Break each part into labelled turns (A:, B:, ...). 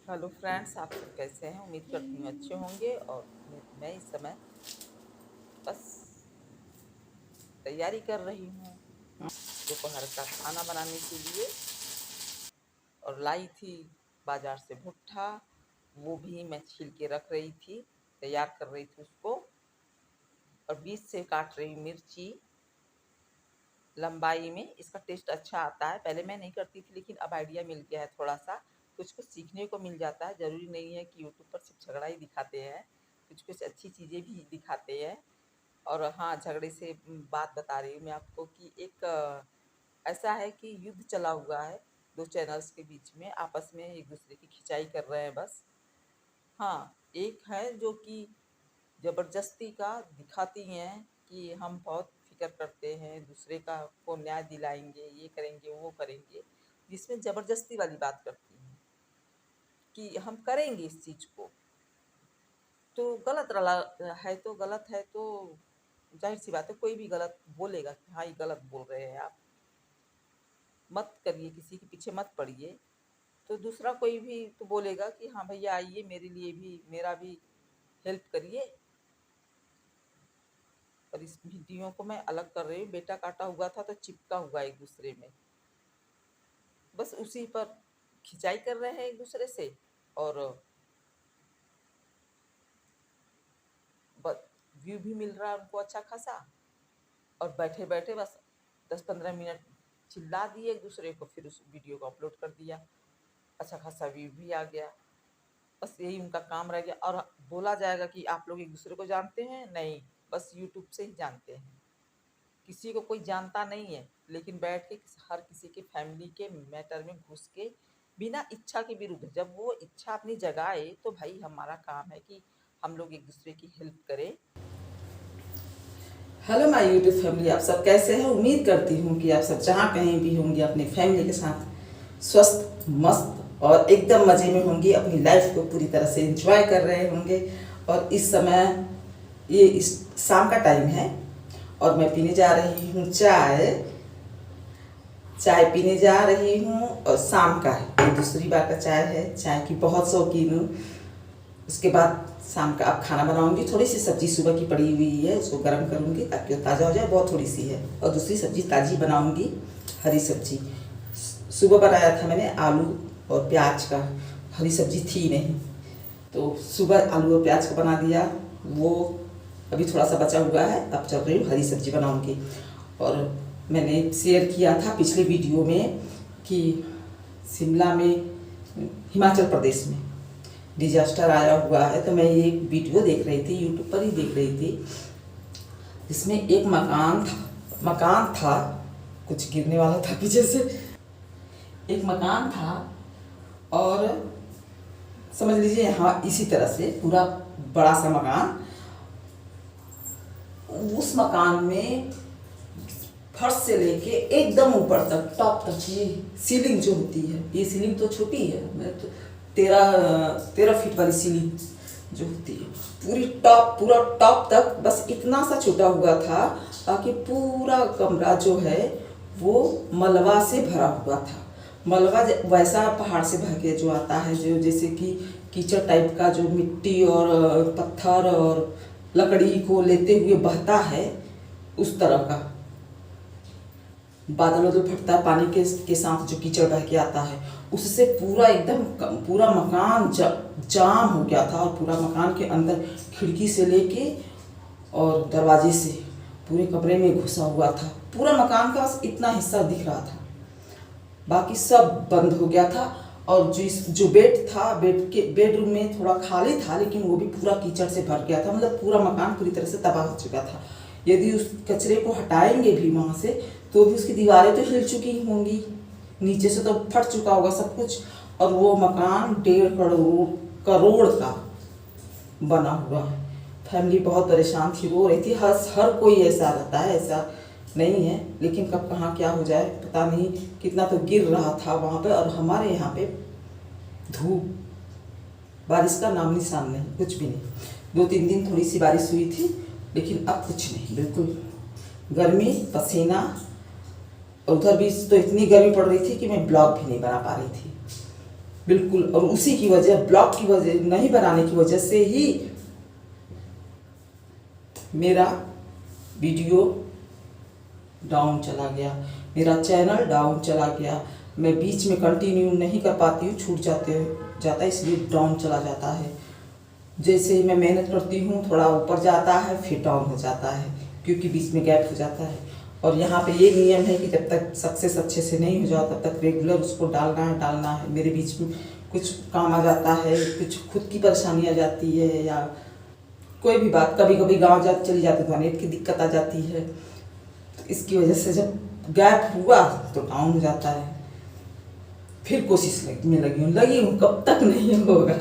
A: Hello friends, आप सब कैसे हैं? उम्मीद करती हूँ अच्छे होंगे। और मैं इस समय बस तैयारी कर रही हूँ दोपहर का खाना बनाने के लिए। और लाई थी बाजार से भुट्टा, वो भी मैं छील के रख रही थी, तैयार कर रही थी उसको। और बीच से काट रही मिर्ची लंबाई में, इसका टेस्ट अच्छा आता है। पहले मैं नहीं करती थी, लेकिन अब आइडिया मिल गया है थोड़ा सा, कुछ कुछ सीखने को मिल जाता है। ज़रूरी नहीं है कि यूट्यूब पर सिर्फ झगड़ा ही दिखाते हैं, कुछ कुछ अच्छी चीज़ें भी दिखाते हैं। और हाँ, झगड़े से बात बता रही हूँ मैं आपको कि एक ऐसा है कि युद्ध चला हुआ है दो चैनल्स के बीच में, आपस में एक दूसरे की खिंचाई कर रहे हैं बस। हाँ, एक है जो कि ज़बरदस्ती का दिखाती हैं कि हम बहुत फ़िक्र करते हैं, दूसरे का को न्याय दिलाएँगे, ये करेंगे, वो करेंगे, जिसमें ज़बरदस्ती वाली बात करती हैं कि हम करेंगे इस चीज़ को। तो गलत रला है तो गलत है, तो ज़ाहिर-सी बात है कोई भी गलत बोलेगा कि हाँ, ये गलत बोल रहे हैं आप, मत करिए, किसी के पीछे मत पड़िए। तो दूसरा कोई भी तो बोलेगा कि हाँ भैया आइए, मेरे लिए भी, मेरा भी हेल्प करिए। और इस भिंडियों को मैं अलग कर रही हूँ, बेटा काटा हुआ था तो चिपका हुआ एक दूसरे में, बस उसी पर खिंचाई कर रहे हैं एक दूसरे से। और व्यू भी मिल रहा है उनको अच्छा खासा। और बैठे बैठे बस 10-15 मिनट चिल्ला दिए एक दूसरे को, फिर उस वीडियो को अपलोड कर दिया, अच्छा खासा व्यू भी आ गया। बस यही उनका काम रह गया। और बोला जाएगा कि आप लोग एक दूसरे को जानते हैं? नहीं, बस यूट्यूब से ही जानते हैं। किसी को कोई जानता नहीं है, लेकिन बैठ के हर किसी के फैमिली के मैटर में घुस के बिना इच्छा के विरुद्ध, जब वो इच्छा अपनी जगाए तो भाई हमारा काम है कि हम लोग एक दूसरे की हेल्प करें। हेलो माय यूट्यूब फैमिली, आप सब कैसे हैं? उम्मीद करती हूँ कि आप सब जहाँ कहीं भी होंगे अपनी फैमिली के साथ स्वस्थ मस्त और एकदम मज़े में होंगे, अपनी लाइफ को पूरी तरह से एंजॉय कर रहे होंगे। और इस समय ये इस शाम का टाइम है और मैं पीने जा रही हूँ चाय पीने जा रही हूँ। और शाम का है, ये दूसरी बार का चाय है, चाय की बहुत शौकीन हूँ। उसके बाद शाम का अब खाना बनाऊंगी। थोड़ी सी सब्जी सुबह की पड़ी हुई है, उसको गर्म करूंगी ताकि वो ताज़ा हो जाए, बहुत थोड़ी सी है। और दूसरी सब्जी ताज़ी बनाऊंगी, हरी सब्जी। सुबह बनाया था मैंने आलू और प्याज का, हरी सब्जी थी नहीं, तो सुबह आलू और प्याज का बना दिया, वो अभी थोड़ा सा बचा हुआ है। अब चल रही हूँ हरी सब्जी बनाऊंगी। और मैंने शेयर किया था पिछले वीडियो में कि शिमला में, हिमाचल प्रदेश में डिजास्टर आया हुआ है, तो मैं ये एक वीडियो देख रही थी, यूट्यूब पर ही देख रही थी, जिसमें एक मकान था, कुछ गिरने वाला था पीछे से, एक मकान था। और समझ लीजिए यहाँ इसी तरह से पूरा बड़ा सा मकान, उस मकान में फर्श से लेके एकदम ऊपर तक, टॉप तक, ये सीलिंग जो होती है, ये सीलिंग तो छोटी है, मैं तो 13 फीट वाली सीलिंग जो होती है, पूरा टॉप तक बस इतना सा छूटा हुआ था, ताकि पूरा कमरा जो है वो मलबा से भरा हुआ था। मलबा वैसा पहाड़ से भर के जो आता है, जो जैसे कि कीचड़ टाइप का, जो मिट्टी और पत्थर और लकड़ी को लेते हुए बहता है, उस तरह का बादल वादल फटता है पानी के साथ, जो कीचड़ बह के आता है, उससे पूरा एकदम पूरा मकान जाम हो गया था। और पूरा मकान के अंदर खिड़की से लेके और दरवाजे से पूरे कमरे में घुसा हुआ था। पूरा मकान का बस इतना हिस्सा दिख रहा था, बाकी सब बंद हो गया था। और जो बेड था, बेडरूम में थोड़ा खाली था, लेकिन वो भी पूरा कीचड़ से भर गया था। मतलब पूरा मकान पूरी तरह से तबाह हो चुका था। यदि उस कचरे को हटाएंगे भी वहाँ से, तो भी उसकी दीवारें तो हिल चुकी होंगी, नीचे से तो फट चुका होगा सब कुछ। और वो मकान 1.5 करोड़ का बना हुआ है। फैमिली बहुत परेशान थी, रो रही थी। हर कोई ऐसा रहता है, ऐसा नहीं है, लेकिन कब कहाँ क्या हो जाए पता नहीं। कितना तो गिर रहा था वहाँ पे, और हमारे यहाँ पे धूप, बारिश का नाम निशान नहीं, कुछ भी नहीं। 2-3 दिन थोड़ी सी बारिश हुई थी, लेकिन अब कुछ नहीं, बिल्कुल गर्मी, पसीना, और उधर भी तो इतनी गर्मी पड़ रही थी कि मैं ब्लॉग भी नहीं बना पा रही थी बिल्कुल। और उसी की वजह, ब्लॉग की वजह नहीं बनाने की वजह से ही मेरा वीडियो डाउन चला गया, मेरा चैनल डाउन चला गया। मैं बीच में कंटिन्यू नहीं कर पाती हूँ, छूट जाता है, इसलिए डाउन चला जाता है। जैसे ही मैं मेहनत करती हूँ थोड़ा ऊपर जाता है, फिर डाउन हो जाता है, क्योंकि बीच में गैप हो जाता है। और यहाँ पे ये नियम है कि जब तक सक्सेस अच्छे से नहीं हो जाओ तब तक रेगुलर उसको डालना है। मेरे बीच में कुछ काम आ जाता है, कुछ खुद की परेशानी आ जाती है, या कोई भी बात, कभी कभी गाँव चली जाती तो नेट की दिक्कत आ जाती है। तो इसकी वजह से जब गैप हुआ तो डाउन हो जाता है। फिर कोशिश में लगी हूँ, कब तक नहीं होगा,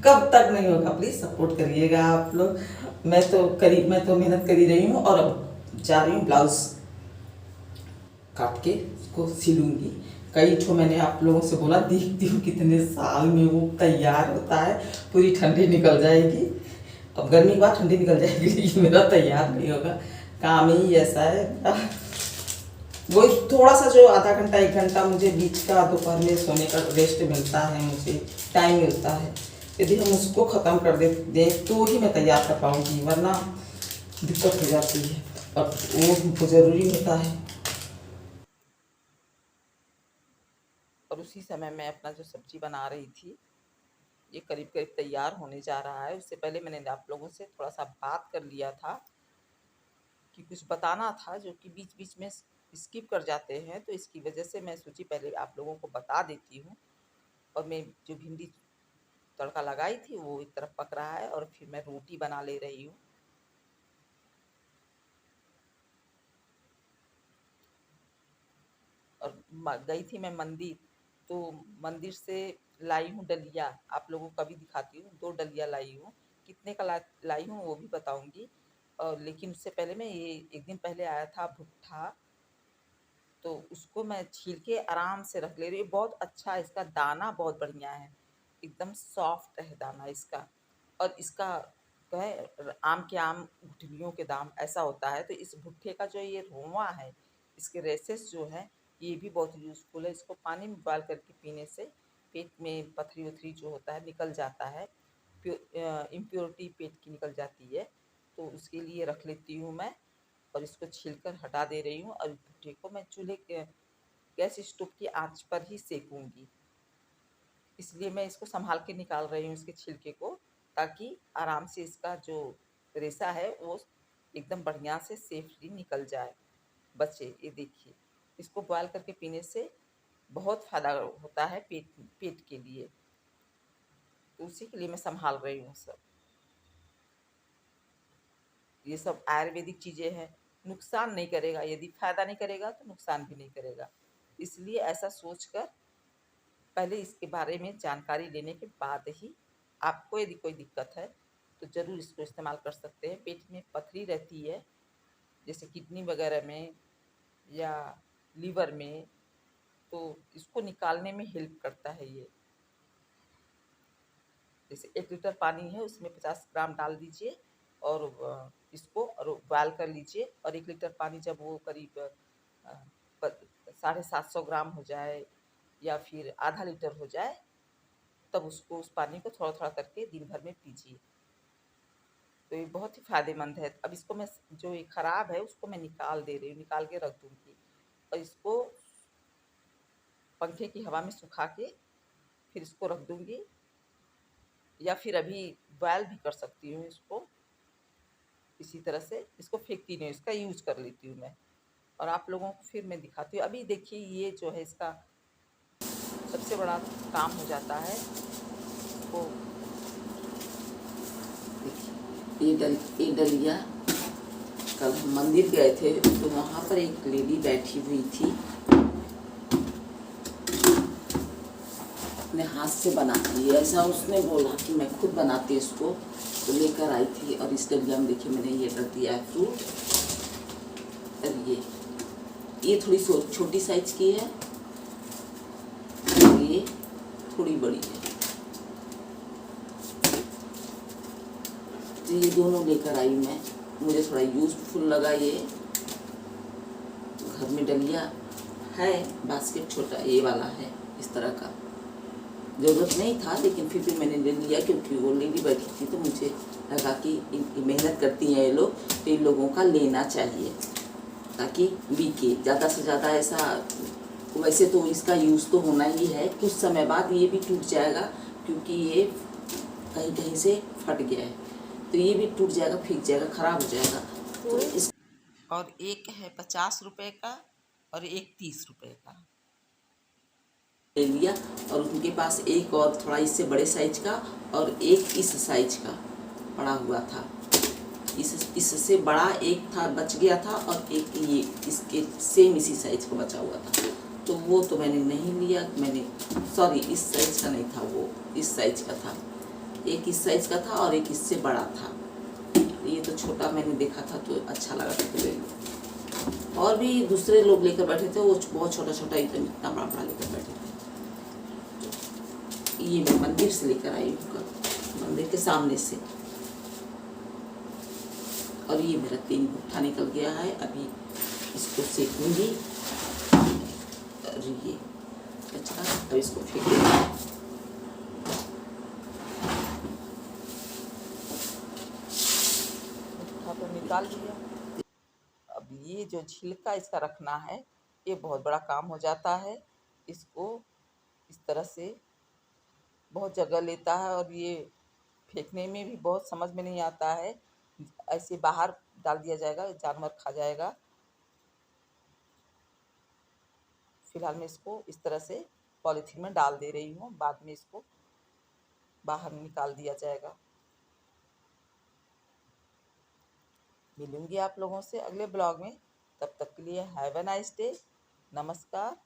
A: कब तक नहीं होगा। प्लीज़ सपोर्ट करिएगा आप लोग। मैं तो मेहनत कर ही रही हूँ, और अब जा रही हूँ ब्लाउज़ काट के उसको सिलूँगी। कई ठो मैंने आप लोगों से बोला, देखती हूँ कितने साल में वो तैयार होता है। पूरी ठंडी निकल जाएगी, अब गर्मी के बाद ठंडी निकल जाएगी, लेकिन मेरा तैयार नहीं होगा। काम ही ऐसा है। वही थोड़ा सा जो आधा घंटा 1 घंटा मुझे बीच का दोपहर में सोने का रेस्ट मिलता है, मुझे टाइम मिलता है, यदि हम उसको ख़त्म कर दें तो ही मैं तैयार कर पाऊँगी, वरना दिक्कत हो जाती है, और वो ज़रूरी होता है। और उसी समय मैं अपना जो सब्जी बना रही थी, ये करीब करीब तैयार होने जा रहा है। उससे पहले मैंने आप लोगों से थोड़ा सा बात कर लिया था कि कुछ बताना था, जो कि बीच बीच में स्किप कर जाते हैं, तो इसकी वजह से मैं सोची पहले आप लोगों को बता देती हूँ। और मैं जो भिंडी तड़का लगाई थी वो एक तरफ पक रहा है, और फिर मैं रोटी बना ले रही हूँ। और गई थी मैं मंदिर, तो मंदिर से लाई हूँ डलिया, आप लोगों को भी दिखाती हूँ। 2 डलिया लाई हूँ, कितने का लाई हूँ वो भी बताऊँगी। और लेकिन उससे पहले मैं ये 1 दिन पहले आया था भुट्टा, तो उसको मैं छील के आराम से रख ले रही हूँ। बहुत अच्छा, इसका दाना बहुत बढ़िया है, एकदम सॉफ्ट है दाना इसका। और इसका कहे आम के आम गुठलियों के दाम ऐसा होता है। तो इस भुट्टे का जो ये रोंवा है, इसके रेसेस जो है, ये भी बहुत यूज़फुल है। इसको पानी में बॉयल करके पीने से पेट में पथरी वथरी जो होता है निकल जाता है, इम्प्योरिटी पेट की निकल जाती है। तो उसके लिए रख लेती हूँ मैं, और इसको छीलकर हटा दे रही हूँ। और भुट्टे को मैं चूल्हे के गैस स्टोव की आंच पर ही सेकूंगी, इसलिए मैं इसको संभाल के निकाल रही हूँ इसके छिलके को, ताकि आराम से इसका जो रेशा है वो एकदम बढ़िया से सेफली निकल जाए, बचे। ये देखिए, इसको बॉयल करके पीने से बहुत फ़ायदा होता है पेट के लिए, तो उसी के लिए मैं संभाल रही हूँ सब। ये सब आयुर्वेदिक चीज़ें हैं, नुकसान नहीं करेगा, यदि फ़ायदा नहीं करेगा तो नुकसान भी नहीं करेगा। इसलिए ऐसा सोचकर पहले इसके बारे में जानकारी लेने के बाद ही आपको यदि कोई दिक्कत है तो ज़रूर इसको इस्तेमाल कर सकते हैं। पेट में पथरी रहती है, जैसे किडनी वगैरह में या लीवर में, तो इसको निकालने में हेल्प करता है ये। जैसे 1 लीटर पानी है, उसमें 50 ग्राम डाल दीजिए, और इसको और बॉयल कर लीजिए। और 1 लीटर पानी जब वो करीब 750 ग्राम हो जाए या फिर आधा लीटर हो जाए, तब उसको, उस पानी को थोड़ा थोड़ा करके दिन भर में पीजिए। तो ये बहुत ही फ़ायदेमंद है। अब इसको मैं, जो ये ख़राब है उसको मैं निकाल दे रही हूँ, निकाल के रख दूँगी, और इसको पंखे की हवा में सुखा के फिर इसको रख दूँगी, या फिर अभी बॉयल भी कर सकती हूँ इसको। इसी तरह से इसको फेंकती नहीं, इसका यूज़ कर लेती हूँ मैं, और आप लोगों को फिर मैं दिखाती हूँ। अभी देखिए, ये जो है इसका सबसे बड़ा काम हो जाता है। इसको देखिए, ये डलिया, कल हम मंदिर गए थे तो वहाँ पर एक लेडी बैठी हुई थी, अपने हाथ से बनाती है, ऐसा उसने बोला कि मैं खुद बनाती इसको, तो लेकर आई थी। और इस डलिया में देखिए मैंने ये रख दिया है फ्रूट, और ये थोड़ी छोटी साइज की है, और ये थोड़ी बड़ी है। तो ये दोनों लेकर आई मैं, मुझे थोड़ा यूज़फुल लगा ये घर में डलिया। है बास्केट, छोटा ये वाला है इस तरह का। ज़रूरत नहीं था लेकिन फिर भी मैंने ले लिया, क्योंकि वो लेडी बैठी थी तो मुझे लगा कि मेहनत करती हैं ये लोग, तो इन लोगों का लेना चाहिए ताकि बिके ज़्यादा से ज़्यादा। ऐसा वैसे तो इसका यूज़ तो होना ही है, कुछ समय बाद ये भी टूट जाएगा क्योंकि ये कहीं कहीं से फट गया है, तो ये भी टूट जाएगा, फीक जाएगा, ख़राब हो जाएगा। तो इस और एक है 50 रुपये का और एक 30 रुपये का ले लिया। और उनके पास एक और थोड़ा इससे बड़े साइज का और एक इस साइज का पड़ा हुआ था। इससे बड़ा एक था, बच गया था, और एक ये इसके सेम इसी साइज का बचा हुआ था, तो वो तो मैंने नहीं लिया। मैंने सॉरी, इस साइज का नहीं था, वो इस साइज का था। एक इस साइज का था और एक इससे बड़ा था। ये तो छोटा मैंने देखा था तो अच्छा लगा था तो ले लिया। और भी दूसरे लोग लेकर बैठे थे, वो बहुत छोटा छोटा एकदम इतना बड़ा बड़ा लेकर बैठे थे। ये मैं मंदिर से लेकर आई हूँ, मंदिर के सामने से। और ये मेरा 3 गुट्ठा निकल गया है, अभी इसको सेकूंगी। और ये अच्छा, अब इसको फेंक दूंगी। गुट्ठा तो निकाल दिया। अब ये जो छिलका इसका रखना है, ये बहुत बड़ा काम हो जाता है। इसको इस तरह से बहुत जगह लेता है और ये फेंकने में भी बहुत समझ में नहीं आता है। ऐसे बाहर डाल दिया जाएगा, जानवर खा जाएगा। फिलहाल मैं इसको इस तरह से पॉलीथीन में डाल दे रही हूँ, बाद में इसको बाहर निकाल दिया जाएगा। मिलूंगी आप लोगों से अगले ब्लॉग में, तब तक के लिए हैव अ नाइस डे, नमस्कार।